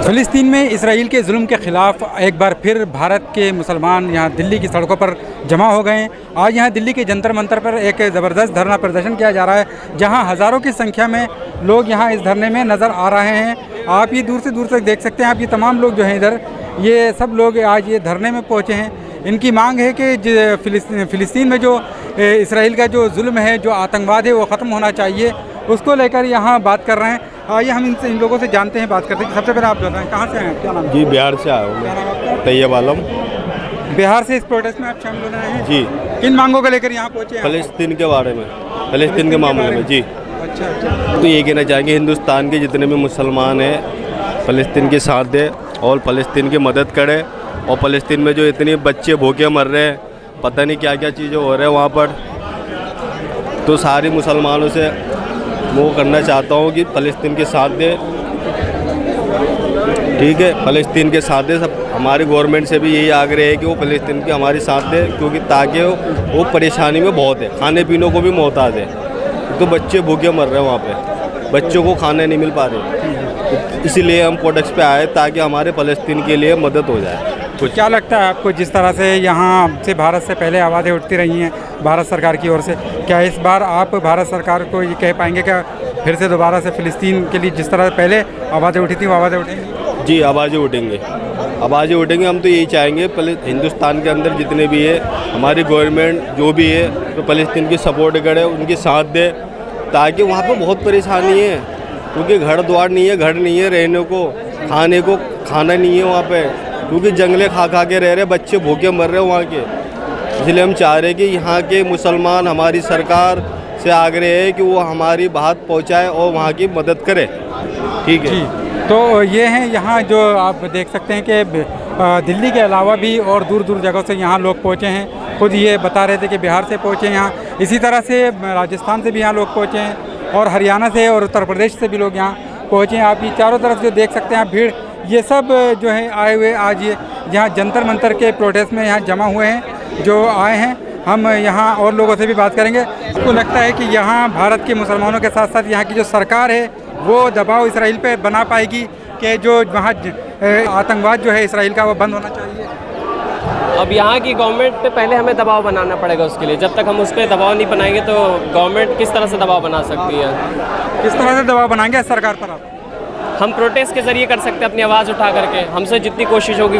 फ़िलिस्तीन में इसराइल के जुल्म के ख़िलाफ़ एक बार फिर भारत के मुसलमान यहाँ दिल्ली की सड़कों पर जमा हो गए हैं। आज यहाँ दिल्ली के जंतर मंतर पर एक ज़बरदस्त धरना प्रदर्शन किया जा रहा है, जहाँ हज़ारों की संख्या में लोग यहाँ इस धरने में नज़र आ रहे हैं। आप ये दूर से दूर तक देख सकते हैं। आप ये तमाम लोग जो हैं इधर, ये सब लोग आज ये धरने में पहुँचे हैं। इनकी मांग है कि फ़िलिस्तीन में जो इसराइल का जो जुल्म है, जो आतंकवाद है, वो ख़त्म होना चाहिए। उसको लेकर यहाँ बात कर रहे हैं। आइए हम इन लोगों से जानते हैं, बात करते हैं। सबसे पहले आप बताएं, कहाँ से हैं, क्या नाम है? जी, बिहार से आया हूँ मैं, तैयब आलम। बिहार से इस प्रोटेस्ट में आप शामिल हो रहे हैं जी। किन मांगों को लेकर यहाँ पहुँचे हैं? फ़लस्तीन के बारे में, फ़लस्तीन के मामले में। जी। अच्छा। तो ये कहना चाहेंगे हिंदुस्तान के जितने भी मुसलमान हैं फ़लस्तीन के साथ दे और फ़लस्तीन की मदद करे। और फ़लस्तीन में जो इतने बच्चे भूखे मर रहे हैं, पता नहीं क्या क्या चीज़ें हो रहे हैं वहाँ पर, तो सारे मुसलमानों से वो करना चाहता हूँ कि फ़लस्तीन के साथ दे। ठीक है, फ़लस्तीन के साथ दे। सब हमारी गवर्नमेंट से भी यही आग्रह है कि वो फ़लस्तीन के हमारे साथ दे, क्योंकि ताकि वो परेशानी में बहुत है, खाने पीने को भी मोहताज है। तो बच्चे भूखे मर रहे हैं वहाँ पे, बच्चों को खाने नहीं मिल पा रहे। इसीलिए हम प्रोटेस्ट पे आए ताकि हमारे फ़लस्तीन के लिए मदद हो जाए। तो क्या लगता है आपको, जिस तरह से यहाँ से भारत से पहले आवाज़ें उठती रही हैं भारत सरकार की ओर से, क्या इस बार आप भारत सरकार को ये कह पाएंगे क्या फिर से दोबारा से फ़िलिस्तीन के लिए जिस तरह पहले आवाज़ें उठी थी वो आवाज़ें उठेंगी? जी, आवाज़ें उठेंगे, आवाज़ें उठेंगे। हम तो यही चाहेंगे पहले हिंदुस्तान के अंदर जितने भी है, हमारी गवर्नमेंट जो भी है, तो फ़लस्तीन की सपोर्ट करे, उनके साथ दे, ताकि वहाँ पे बहुत परेशानी है। क्योंकि घर द्वार नहीं है, घर नहीं है रहने को, खाने को खाना नहीं है वहाँ पे, क्योंकि जंगले खा खा के रह रहे, बच्चे भूखे मर रहे वहाँ के। इसलिए हम चाह रहे हैं कि यहाँ के मुसलमान हमारी सरकार से आग्रह है कि वो हमारी बात पहुँचाए और वहाँ की मदद करे। ठीक है। तो ये हैं यहाँ जो आप देख सकते हैं कि दिल्ली के अलावा भी और दूर दूर जगहों से यहाँ लोग पहुँचे हैं। खुद ये बता रहे थे कि बिहार से पहुँचे यहाँ, इसी तरह से राजस्थान से भी यहाँ लोग पहुँचे हैं और हरियाणा से और उत्तर प्रदेश से भी लोग यहाँ पहुँचे हैं। आप ये चारों तरफ जो देख सकते हैं आप भीड़, ये सब जो है आए हुए आज ये यहाँ जंतर मंतर के प्रोटेस्ट में यहाँ जमा हुए हैं, जो आए हैं। हम यहाँ और लोगों से भी बात करेंगे। आपको लगता है कि यहाँ भारत के मुसलमानों के साथ साथ यहाँ की जो सरकार है वो दबाव इसराइल पे बना पाएगी कि जो वहाँ आतंकवाद जो है इसराइल का वो बंद होना चाहिए? अब यहाँ की गवर्नमेंट पे पहले हमें दबाव बनाना पड़ेगा उसके लिए। जब तक हम उस पर दबाव नहीं बनाएंगे तो गवर्नमेंट किस तरह से दबाव बना सकती है? किस तरह से दबाव बनाएंगे सरकार पर आप? हम प्रोटेस्ट के ज़रिए कर सकते हैं, अपनी आवाज़ उठा करके। हमसे जितनी कोशिश होगी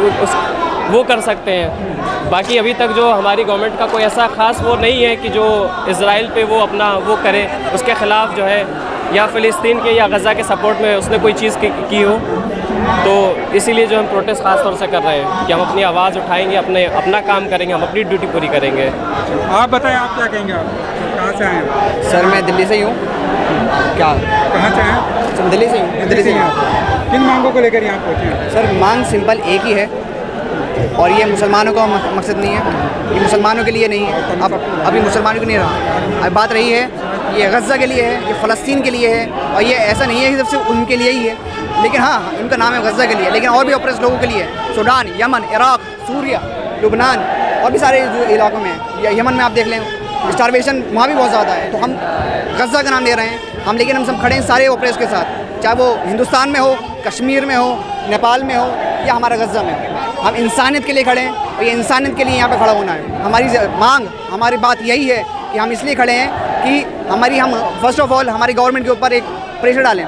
वो कर सकते हैं। बाकी अभी तक जो हमारी गवर्नमेंट का कोई ऐसा ख़ास वो नहीं है कि जो इजराइल पे वो अपना वो करे, उसके ख़िलाफ़ जो है, या फ़िलिस्तीन के या गज़ा के सपोर्ट में उसने कोई चीज़ की हो। तो इसीलिए जो हम प्रोटेस्ट ख़ास तौर से कर रहे हैं कि हम अपनी आवाज़ उठाएंगे, अपना काम करेंगे, हम अपनी ड्यूटी पूरी करेंगे। आप बताएं, आप क्या कहेंगे? आप कहाँ से आए हैं? सर मैं दिल्ली से ही हूँ। क्या? कहाँ से हैं? सर दिल्ली से ही, दिल्ली से ही हूँ। किन मांगों को लेकर यहाँ पहुँचे हैं? सर मांग सिंपल एक ही है, और ये मुसलमानों का मकसद नहीं है, ये मुसलमानों के लिए नहीं है। अब अभी मुसलमानों के नहीं रहा, अब बात रही है ये गज़ा के लिए है, ये फ़लस्तीन के लिए है। और ये ऐसा नहीं है कि सिर्फ उनके लिए ही है, लेकिन हाँ इनका नाम है गज़ा के लिए, लेकिन और भी ऑपरेस लोगों के लिए, सूडान, यमन, इराक़, सूरिया, लुबनान और भी सारे जो इलाकों में है। यमन में आप देख लें स्टारवेशन वहाँ भी बहुत ज़्यादा है, तो हम गज़ा का नाम ले रहे हैं हम, लेकिन हम सब खड़े हैं सारे ऑपरेस के साथ, चाहे वो हिंदुस्तान में हो, कश्मीर में हो, नेपाल में हो या हमारा गज़ा में हो। हम इंसानियत के लिए खड़े हैं और ये इंसानियत के लिए यहाँ पे खड़ा होना है। हमारी मांग, हमारी बात यही है कि हम इसलिए खड़े हैं कि हम फर्स्ट ऑफ ऑल हमारी गवर्नमेंट के ऊपर एक प्रेशर डालें,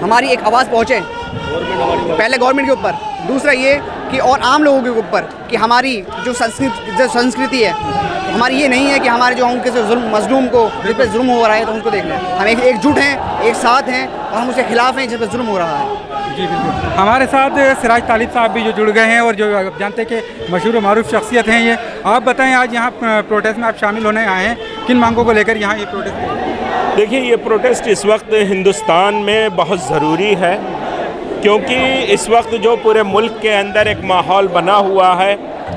हमारी एक आवाज़ पहुँचे पहले गवर्नमेंट के ऊपर। दूसरा ये कि और आम लोगों के ऊपर कि हमारी जो संस्कृति है हमारी ये नहीं है कि हमारे जो उनके मजलूम को जिस पर जुल्म हो रहा है तो उनको देख लें। हम एकजुट हैं, एक साथ हैं और हम उसके खिलाफ हैं जिस पर जुल्म हो रहा है। जी बिल्कुल। हमारे साथ सिराज तालिब साहब भी जो जुड़ गए हैं और जो आप जानते हैं कि मशहूर मारूफ शख्सियत हैं ये। आप बताएं, आज यहाँ प्रोटेस्ट में आप शामिल होने आए हैं, किन मांगों को लेकर यहाँ ये प्रोटेस्ट? देखिए, ये प्रोटेस्ट इस वक्त हिंदुस्तान में बहुत ज़रूरी है, क्योंकि इस वक्त जो पूरे मुल्क के अंदर एक माहौल बना हुआ है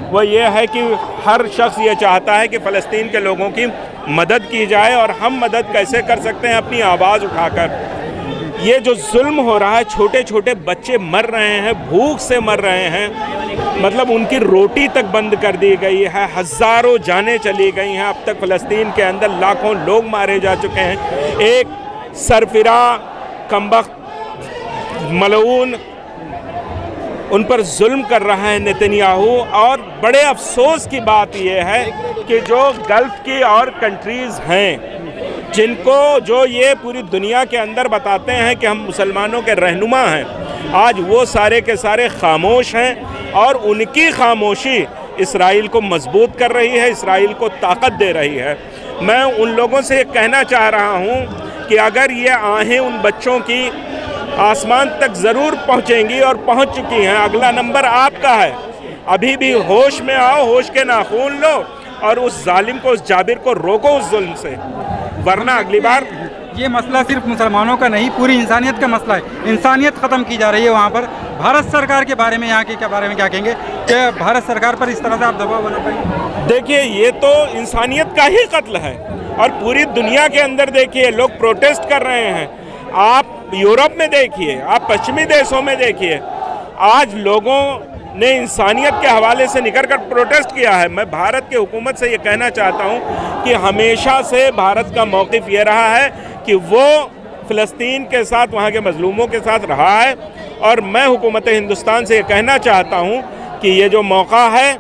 वो ये है कि हर शख्स ये चाहता है कि फ़लस्तीन के लोगों की मदद की जाए। और हम मदद कैसे कर सकते हैं? अपनी आवाज़ उठाकर। ये जो जुल्म हो रहा है, छोटे छोटे बच्चे मर रहे हैं, भूख से मर रहे हैं, मतलब उनकी रोटी तक बंद कर दी गई है, हज़ारों जानें चली गई हैं। अब तक फ़लस्तीन के अंदर लाखों लोग मारे जा चुके हैं। एक सरफिरा, कमबख्त, मलऊन उन पर जुल्म कर रहा है नेतन्याहू। और बड़े अफसोस की बात यह है कि जो गल्फ़ की और कंट्रीज़ हैं जिनको जो ये पूरी दुनिया के अंदर बताते हैं कि हम मुसलमानों के रहनुमा हैं, आज वो सारे के सारे खामोश हैं और उनकी खामोशी इसराइल को मजबूत कर रही है, इसराइल को ताकत दे रही है। मैं उन लोगों से कहना चाह रहा हूँ कि अगर ये आहें उन बच्चों की आसमान तक ज़रूर पहुँचेंगी और पहुँच चुकी हैं, अगला नंबर आपका है। अभी भी होश में आओ, होश के नाखून लो और उस जालिम को, उस जाबिर को रोको उस जुल्म से, वरना अगली बार। ये मसला सिर्फ मुसलमानों का नहीं, पूरी इंसानियत का मसला है। इंसानियत ख़त्म की जा रही है वहाँ पर। भारत सरकार के बारे में, यहाँ के बारे में क्या कहेंगे कि भारत सरकार पर इस तरह से आप दबाव बना पाएंगे? देखिए, ये तो इंसानियत का ही कत्ल है और पूरी दुनिया के अंदर देखिए लोग प्रोटेस्ट कर रहे हैं। आप यूरोप में देखिए, आप पश्चिमी देशों में देखिए, आज लोगों ने इंसानियत के हवाले से निकल कर प्रोटेस्ट किया है। मैं भारत की हुकूमत से ये कहना चाहता हूँ कि हमेशा से भारत का मौक़िफ़ ये रहा है कि वो फ़लस्तीन के साथ, वहाँ के मज़लूमों के साथ रहा है। और मैं हुकूमत हिंदुस्तान से ये कहना चाहता हूँ कि ये जो मौका है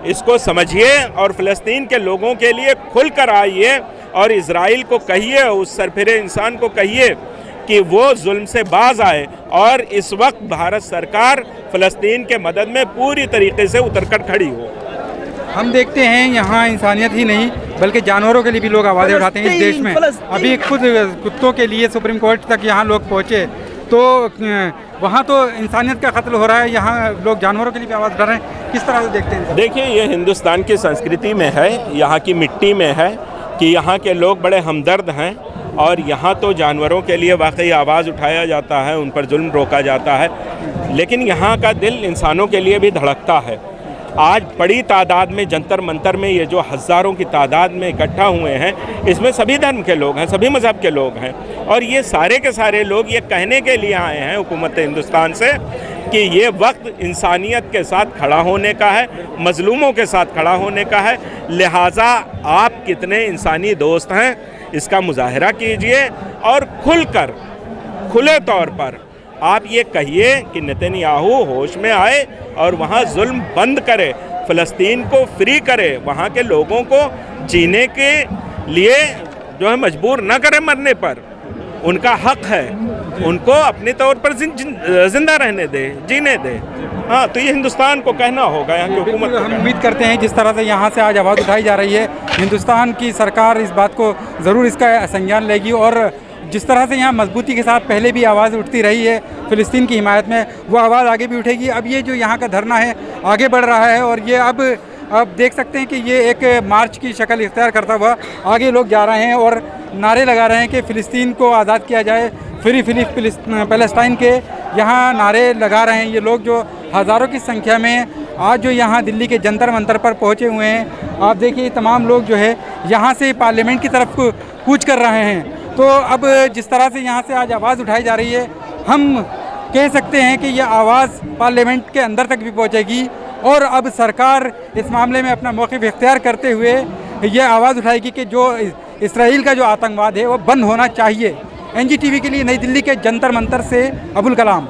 इसको समझिए और फ़लस्तीन के लोगों के लिए खुल कर आइए और इज़राइल को कहिए, उस सरफिरे इंसान को कहिए कि वो जुल्म से बाज आए। और इस वक्त भारत सरकार फ़लस्तीन के मदद में पूरी तरीके से उतरकर खड़ी हो। हम देखते हैं यहाँ इंसानियत ही नहीं बल्कि जानवरों के लिए भी लोग आवाज़ें उठाते हैं इस देश में। अभी खुद कुत्तों के लिए सुप्रीम कोर्ट तक यहाँ लोग पहुँचे, तो वहाँ तो इंसानियत का कत्ल हो रहा है, यहाँ लोग जानवरों के लिए भी आवाज़ उठा रहे हैं। किस तरह से देखते हैं? देखिए, ये हिंदुस्तान की संस्कृति में है, यहाँ की मिट्टी में है कि यहाँ के लोग बड़े हमदर्द हैं और यहाँ तो जानवरों के लिए वाकई आवाज़ उठाया जाता है, उन पर जुल्म रोका जाता है। लेकिन यहाँ का दिल इंसानों के लिए भी धड़कता है। आज बड़ी तादाद में जंतर मंतर में ये जो हज़ारों की तादाद में इकट्ठा हुए हैं, इसमें सभी धर्म के लोग हैं, सभी मज़हब के लोग हैं। और ये सारे के सारे लोग ये कहने के लिए आए हैं हुकूमत हिंदुस्तान से कि ये वक्त इंसानियत के साथ खड़ा होने का है, मज़लूमों के साथ खड़ा होने का है। लिहाजा आप कितने इंसानी दोस्त हैं इसका मुजाहरा कीजिए और खुलकर, खुले तौर पर आप ये कहिए कि नेतन्याहू होश में आए और वहाँ जुल्म बंद करे, फ़लस्तीन को फ्री करे, वहाँ के लोगों को जीने के लिए जो है मजबूर न करे मरने पर। उनका हक है, उनको अपने तौर पर जिंदा रहने दे, जीने दे। हाँ, तो ये हिंदुस्तान को कहना होगा, यहाँ की हुकूमत। हम उम्मीद करते हैं जिस तरह से यहाँ से आज आवाज़ उठाई जा रही है, हिंदुस्तान की सरकार इस बात को ज़रूर इसका संज्ञान लेगी और जिस तरह से यहाँ मजबूती के साथ पहले भी आवाज़ उठती रही है फ़िलिस्तीन की हिमायत में, वो आवाज़ आगे भी उठेगी। अब ये जो यहाँ का धरना है आगे बढ़ रहा है और ये अब देख सकते हैं कि ये एक मार्च की शक्ल इख्तियार करता हुआ आगे लोग जा रहे हैं और नारे लगा रहे हैं कि फ़िलिस्तीन को आज़ाद किया जाए, फ्री पैलेस्टाइन के यहाँ नारे लगा रहे हैं ये लोग, जो हज़ारों की संख्या में आज जो यहाँ दिल्ली के जंतर मंतर पर पहुँचे हुए हैं। आप देखिए तमाम लोग जो है यहाँ से पार्लियामेंट की तरफ कूच कर रहे हैं। तो अब जिस तरह से यहाँ से आज आवाज़ उठाई जा रही है, हम कह सकते हैं कि यह आवाज़ पार्लियामेंट के अंदर तक भी पहुँचेगी और अब सरकार इस मामले में अपना मौक़िफ़ इख्तियार करते हुए यह आवाज़ उठाएगी कि जो इसराइल का जो आतंकवाद है वो बंद होना चाहिए। NGTV के लिए नई दिल्ली के जंतर मंतर से अबुल कलाम।